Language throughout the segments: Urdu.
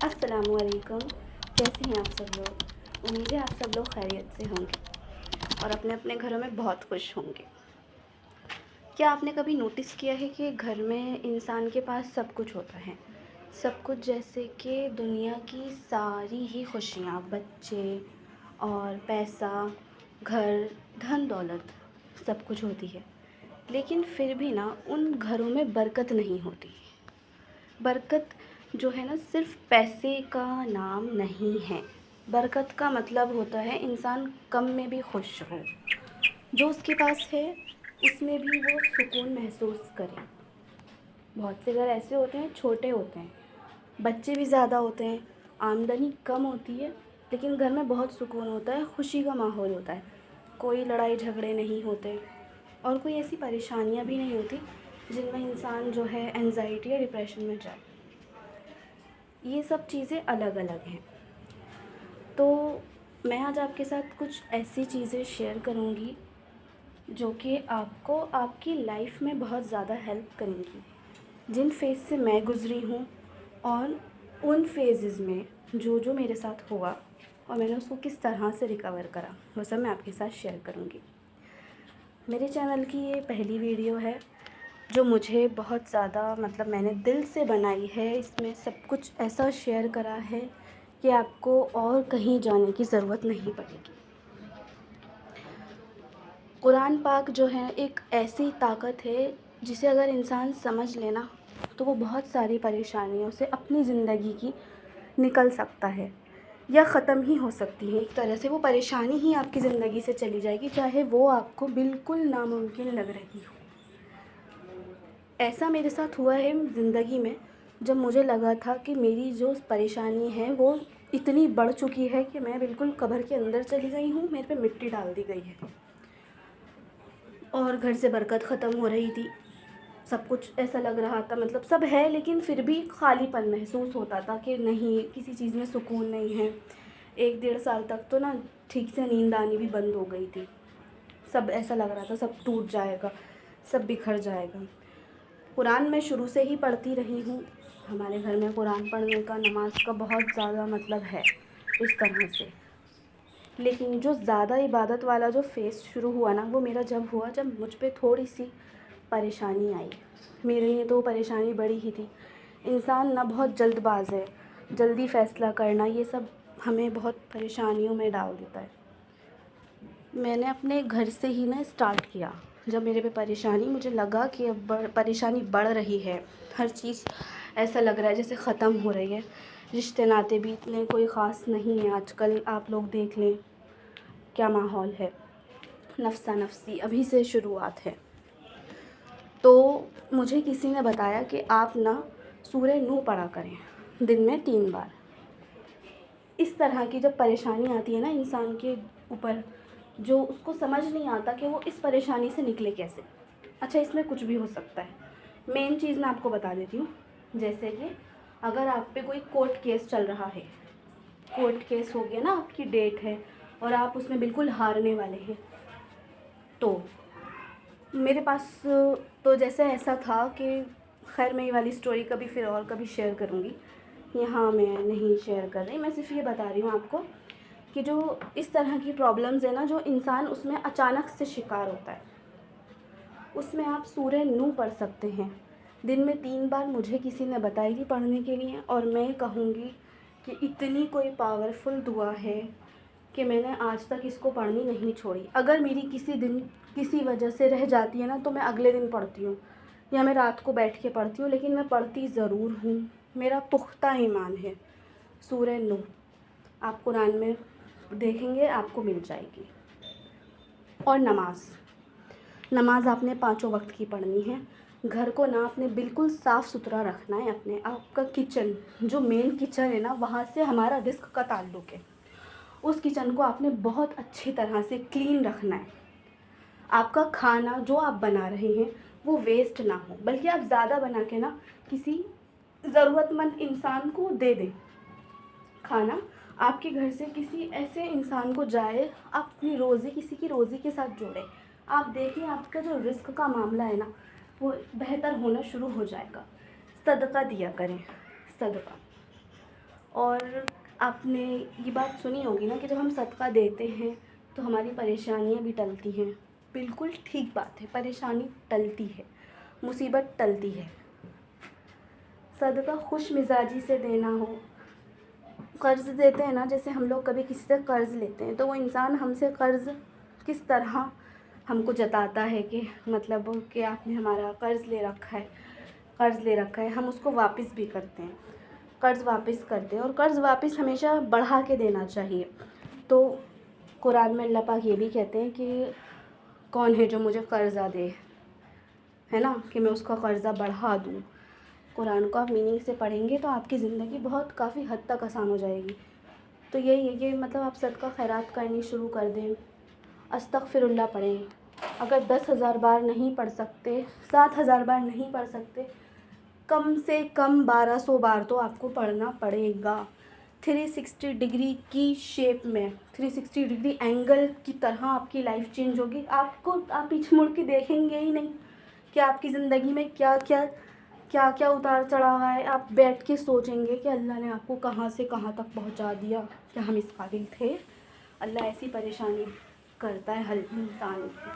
السلام علیکم، کیسے ہیں آپ سب لوگ؟ امید ہے آپ سب لوگ خیریت سے ہوں گے اور اپنے اپنے گھروں میں بہت خوش ہوں گے۔ کیا آپ نے کبھی نوٹس کیا ہے کہ گھر میں انسان کے پاس سب کچھ ہوتا ہے؟ سب کچھ جیسے کہ دنیا کی ساری ہی خوشیاں، بچے اور پیسہ، گھر، دھن دولت سب کچھ ہوتی ہے، لیکن پھر بھی نا ان گھروں میں برکت نہیں ہوتی۔ برکت جو ہے نا صرف پیسے کا نام نہیں ہے، برکت کا مطلب ہوتا ہے انسان کم میں بھی خوش ہو، جو اس کے پاس ہے اس میں بھی وہ سکون محسوس کرے۔ بہت سے گھر ایسے ہوتے ہیں، چھوٹے ہوتے ہیں، بچے بھی زیادہ ہوتے ہیں، آمدنی کم ہوتی ہے، لیکن گھر میں بہت سکون ہوتا ہے، خوشی کا ماحول ہوتا ہے، کوئی لڑائی جھگڑے نہیں ہوتے اور کوئی ایسی پریشانیاں بھی نہیں ہوتی جن میں انسان جو ہے انزائٹی یا ڈپریشن میں جائے۔ یہ سب چیزیں الگ الگ ہیں۔ تو میں آج آپ کے ساتھ کچھ ایسی چیزیں شیئر کروں گی جو کہ آپ کو آپ کی لائف میں بہت زیادہ ہیلپ کریں گی، جن فیز سے میں گزری ہوں اور ان فیزز میں جو میرے ساتھ ہوا اور میں نے اس کو کس طرح سے ریکور کرا، وہ سب میں آپ کے ساتھ شیئر کروں گی۔ میرے چینل کی یہ پہلی ویڈیو ہے جو مجھے بہت زیادہ میں نے دل سے بنائی ہے۔ اس میں سب کچھ ایسا شیئر کرا ہے کہ آپ کو اور کہیں جانے کی ضرورت نہیں پڑے گی۔ قرآن پاک جو ہے ایک ایسی طاقت ہے جسے اگر انسان سمجھ لینا تو وہ بہت ساری پریشانیوں سے اپنی زندگی کی نکل سکتا ہے یا ختم ہی ہو سکتی ہے۔ ایک طرح سے وہ پریشانی ہی آپ کی زندگی سے چلی جائے گی، چاہے وہ آپ کو بالکل ناممکن لگ رہی ہو۔ ایسا میرے ساتھ ہوا ہے زندگی میں، جب مجھے لگا تھا کہ میری جو پریشانی ہے وہ اتنی بڑھ چکی ہے کہ میں بالکل قبر کے اندر چلی گئی ہوں، میرے پہ مٹی ڈال دی گئی ہے اور گھر سے برکت ختم ہو رہی تھی۔ سب کچھ ایسا لگ رہا تھا، سب ہے لیکن پھر بھی خالی پن محسوس ہوتا تھا کہ نہیں، کسی چیز میں سکون نہیں ہے۔ 1-1.5 سال تک تو نا ٹھیک سے نیند آنی بھی بند ہو گئی تھی، سب ایسا لگ رہا تھا سب ٹوٹ جائے گا، سب بکھر جائے گا۔ قرآن میں شروع سے ہی پڑھتی رہی ہوں، ہمارے گھر میں قرآن پڑھنے کا، نماز کا بہت زیادہ ہے اس طرح سے۔ لیکن جو زیادہ عبادت والا جو فیز شروع ہوا نا، وہ میرا جب ہوا جب مجھ پہ تھوڑی سی پریشانی آئی۔ میرے لیے تو پریشانی بڑی ہی تھی۔ انسان نہ بہت جلد باز ہے، جلدی فیصلہ کرنا یہ سب ہمیں بہت پریشانیوں میں ڈال دیتا ہے۔ میں نے اپنے گھر سے ہی اسٹارٹ کیا۔ جب میرے پہ پریشانی، مجھے لگا کہ اب پریشانی بڑھ رہی ہے، ہر چیز ایسا لگ رہا ہے جیسے ختم ہو رہی ہے، رشتے ناتے بھی اتنے کوئی خاص نہیں ہیں آج کل، آپ لوگ دیکھ لیں کیا ماحول ہے، نفسا نفسی ابھی سے شروعات ہے۔ تو مجھے کسی نے بتایا کہ آپ سورہ نوح پڑھا کریں دن میں 3 بار۔ اس طرح کی جب پریشانی آتی ہے نا انسان کے اوپر، جو اس کو سمجھ نہیں آتا کہ وہ اس پریشانی سے نکلے کیسے۔ اچھا، اس میں کچھ بھی ہو سکتا ہے۔ مین چیز میں آپ کو بتا دیتی ہوں، جیسے کہ اگر آپ پہ کوئی کورٹ کیس چل رہا ہے، کورٹ کیس ہو گیا نا، آپ کی ڈیٹ ہے اور آپ اس میں بالکل ہارنے والے ہیں، تو میرے پاس تو جیسے ایسا تھا کہ خیر میں یہ والی سٹوری کبھی پھر اور کبھی شیئر کروں گی، یہاں میں نہیں شیئر کر رہی، میں صرف یہ بتا رہی ہوں آپ کو کہ جو اس طرح کی پرابلمز ہیں نا، جو انسان اس میں اچانک سے شکار ہوتا ہے، اس میں آپ سورہ نوح پڑھ سکتے ہیں دن میں 3 بار۔ مجھے کسی نے بتائی تھی پڑھنے کے لیے، اور میں کہوں گی کہ اتنی کوئی پاورفل دعا ہے کہ میں نے آج تک اس کو پڑھنی نہیں چھوڑی۔ اگر میری کسی دن کسی وجہ سے رہ جاتی ہے نا تو میں اگلے دن پڑھتی ہوں یا میں رات کو بیٹھ کے پڑھتی ہوں، لیکن میں پڑھتی ضرور ہوں۔ میرا پختہ ایمان ہے۔ سورہ نوح آپ قرآن میں دیکھیں گے، آپ کو مل جائے گی۔ اور نماز آپ نے 5 وقت کی پڑھنی ہے۔ گھر کو آپ نے بالکل صاف ستھرا رکھنا ہے، اپنے آپ کا کچن، جو مین کچن ہے نا، وہاں سے ہمارا رزق کا تعلق ہے، اس کچن کو آپ نے بہت اچھی طرح سے کلین رکھنا ہے۔ آپ کا کھانا جو آپ بنا رہے ہیں وہ ویسٹ نہ ہو، بلکہ آپ زیادہ بنا کے کسی ضرورت مند انسان کو دے دیں۔ کھانا آپ کے گھر سے کسی ایسے انسان کو جائے، آپ اپنی روزی کسی کی روزی کے ساتھ جوڑیں، آپ دیکھیں آپ کا جو رزق کا معاملہ ہے نا وہ بہتر ہونا شروع ہو جائے گا۔ صدقہ دیا کریں، صدقہ۔ اور آپ نے یہ بات سنی ہوگی نا کہ جب ہم صدقہ دیتے ہیں تو ہماری پریشانیاں بھی ٹلتی ہیں. بالکل ٹھیک بات ہے، پریشانی ٹلتی ہے، مصیبت ٹلتی ہے. صدقہ خوش مزاجی سے دینا ہو. قرض دیتے ہیں نا، جیسے ہم لوگ کبھی کسی سے قرض لیتے ہیں تو وہ انسان ہم سے قرض کس طرح ہم کو جتاتا ہے کہ مطلب کہ آپ نے ہمارا قرض لے رکھا ہے، ہم اس کو واپس بھی کرتے ہیں، قرض واپس کرتے ہیں. اور قرض واپس ہمیشہ بڑھا کے دینا چاہیے. تو قرآن میں اللہ پاک یہ بھی کہتے ہیں کہ کون ہے جو مجھے قرضہ دے، ہے نا، کہ میں اس کا قرضہ بڑھا دوں. قرآن کو آپ میننگ سے پڑھیں گے تو آپ کی زندگی بہت کافی حد تک آسان ہو جائے گی. تو یہی ہے کہ مطلب آپ صدقہ خیرات کرنی شروع کر دیں. استغفر اللہ پڑھیں. اگر 10,000 بار نہیں پڑھ سکتے، 7,000 بار نہیں پڑھ سکتے، کم سے کم 1,200 بار تو آپ کو پڑھنا پڑے گا. 360 ڈگری کی شیپ میں، 360 ڈگری اینگل کی طرح آپ کی لائف چینج ہوگی. آپ پیچھے مڑ کے دیکھیں گے ہی نہیں کہ آپ کی زندگی میں کیا کیا اتار چڑھاؤ ہے. آپ بیٹھ کے سوچیں گے کہ اللہ نے آپ کو کہاں سے کہاں تک پہنچا دیا، کیا ہم اس قابل تھے. اللہ ایسی پریشانی کرتا ہے ہر انسان کی.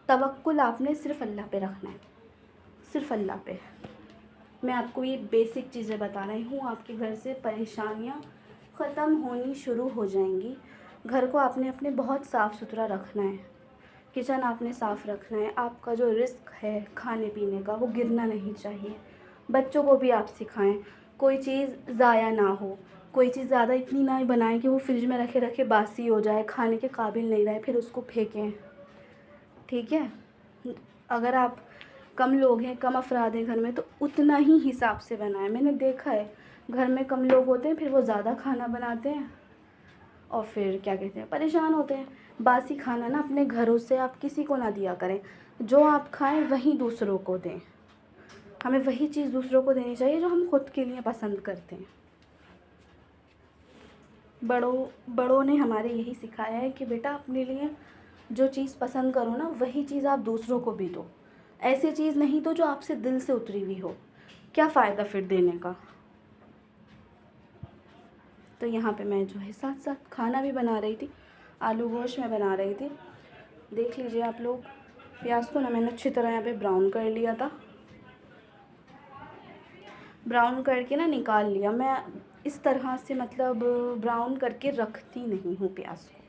توکل آپ نے صرف اللہ پہ رکھنا ہے، صرف اللہ پہ. میں آپ کو یہ بیسک چیزیں بتا رہی ہوں. آپ کے گھر سے پریشانیاں ختم ہونی شروع ہو جائیں گی. گھر کو آپ نے اپنے بہت صاف ستھرا رکھنا ہے. کچن آپ نے صاف رکھنا ہے. آپ کا جو رزق ہے کھانے پینے کا وہ گرنا نہیں چاہیے. بچوں کو بھی آپ سکھائیں کوئی چیز ضائع نہ ہو. کوئی چیز زیادہ اتنی نہ بنائیں کہ وہ فریج میں رکھے باسی ہو جائے، کھانے کے قابل نہیں رہے، پھر اس کو پھینکیں. ٹھیک ہے. اگر آپ کم لوگ ہیں، کم افراد ہیں گھر میں، تو اتنا ہی حساب سے بنائیں. میں نے دیکھا ہے گھر میں کم لوگ ہوتے ہیں، پھر وہ زیادہ کھانا بناتے ہیں اور پھر کیا کہتے ہیں پریشان ہوتے ہیں. باسی کھانا نا اپنے گھروں سے آپ کسی کو نہ دیا کریں. جو آپ کھائیں وہی دوسروں کو دیں. ہمیں وہی چیز دوسروں کو دینی چاہیے جو ہم خود کے لیے پسند کرتے ہیں. بڑوں نے ہمارے یہی سکھایا ہے کہ بیٹا اپنے لیے جو چیز پسند کرو نا وہی چیز آپ دوسروں کو بھی دو. ایسی چیز نہیں دو جو آپ سے دل سے اتری ہوئی ہو. کیا فائدہ پھر دینے کا. تو یہاں پہ میں جو ہے ساتھ ساتھ کھانا بھی بنا رہی تھی. آلو گوشت میں بنا رہی تھی. دیکھ لیجئے آپ لوگ. پیاز کو نا میں نے اچھی طرح یہاں پہ براؤن کر لیا تھا. براؤن کر کے نا نکال لیا. میں اس طرح سے مطلب براؤن کر کے رکھتی نہیں ہوں پیاز کو.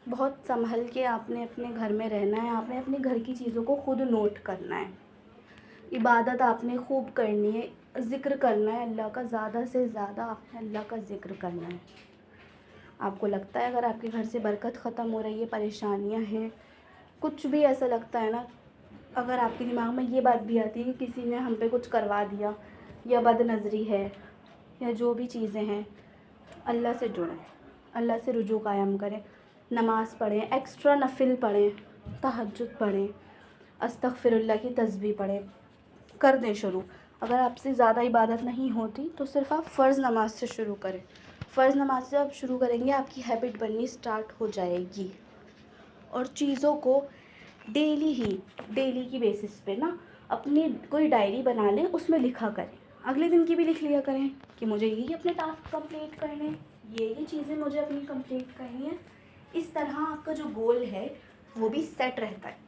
بہت سنبھل کے آپ نے اپنے گھر میں رہنا ہے. آپ نے اپنے گھر کی چیزوں کو خود نوٹ کرنا ہے. عبادت آپ نے خوب کرنی ہے. ذکر کرنا ہے اللہ کا. زیادہ سے زیادہ آپ نے اللہ کا ذکر کرنا ہے. آپ کو لگتا ہے اگر آپ کے گھر سے برکت ختم ہو رہی ہے، پریشانیاں ہیں، کچھ بھی ایسا لگتا ہے نا، اگر آپ کے دماغ میں یہ بات بھی آتی ہے کہ کسی نے ہم پہ کچھ کروا دیا یا بد نظری ہے یا جو بھی چیزیں ہیں، اللہ سے جڑیں، اللہ سے رجوع قائم کریں. نماز پڑھیں، ایکسٹرا نفل پڑھیں، تہجد پڑھیں، استغفر اللہ کی تسبیح پڑھیں. کر دیں شروع. اگر آپ سے زیادہ عبادت نہیں ہوتی تو صرف آپ فرض نماز سے شروع کریں. فرض نماز سے آپ شروع کریں گے، آپ کی ہیبٹ بننی اسٹارٹ ہو جائے گی. اور چیزوں کو ڈیلی کی بیسس پہ نا اپنی کوئی ڈائری بنا لیں، اس میں لکھا کریں. اگلے دن کی بھی لکھ لیا کریں کہ مجھے یہ اپنے ٹاسک کمپلیٹ کرنے ہیں، یہ چیزیں مجھے اپنی کمپلیٹ کرنی ہیں. اس طرح آپ کا جو گول ہے وہ بھی سیٹ رہتا ہے.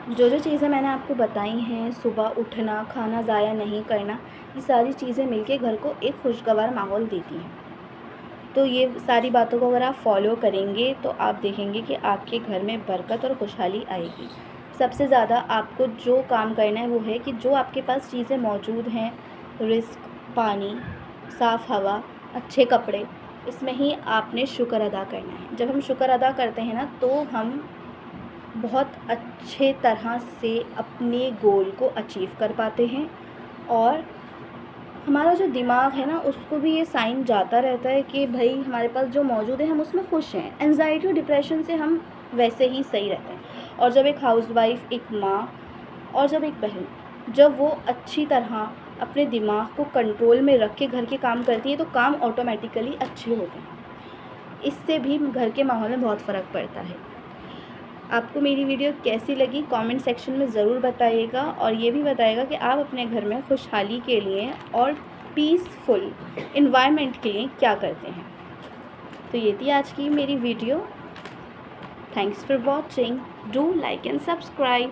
جو چیزیں میں نے آپ کو بتائی ہیں، صبح اٹھنا، کھانا ضائع نہیں کرنا، یہ ساری چیزیں مل کے گھر کو ایک خوشگوار ماحول دیتی ہیں. تو یہ ساری باتوں کو اگر آپ فالو کریں گے تو آپ دیکھیں گے کہ آپ کے گھر میں برکت اور خوشحالی آئے گی. سب سے زیادہ آپ کو جو کام کرنا ہے وہ ہے کہ جو آپ کے پاس چیزیں موجود ہیں، رزق، پانی، صاف ہوا، اچھے کپڑے، اس میں ہی آپ نے شکر ادا کرنا ہے. جب ہم شکر ادا کرتے ہیں نا تو ہم بہت اچھے طرح سے اپنے گول کو اچیو کر پاتے ہیں. اور ہمارا جو دماغ ہے نا اس کو بھی یہ سائن جاتا رہتا ہے کہ بھائی ہمارے پاس جو موجود ہے ہم اس میں خوش ہیں. انزائٹی اور ڈپریشن سے ہم ویسے ہی صحیح رہتے ہیں. اور جب ایک ہاؤس وائف، ایک ماں اور جب ایک بہن جب وہ اچھی طرح اپنے دماغ کو کنٹرول میں رکھ کے گھر کے کام کرتی ہے تو کام آٹومیٹیکلی اچھے ہوتے ہیں. اس سے بھی گھر کے ماحول میں بہت فرق پڑتا ہے. آپ کو میری ویڈیو کیسی لگی کامنٹ سیکشن میں ضرور بتائیے گا، اور یہ بھی بتائیے گا کہ آپ اپنے گھر میں خوشحالی کے لیے اور پیسفل انوائرمنٹ کے لیے کیا کرتے ہیں۔ تو یہ تھی آج کی میری video. Thanks for watching. Do like and subscribe.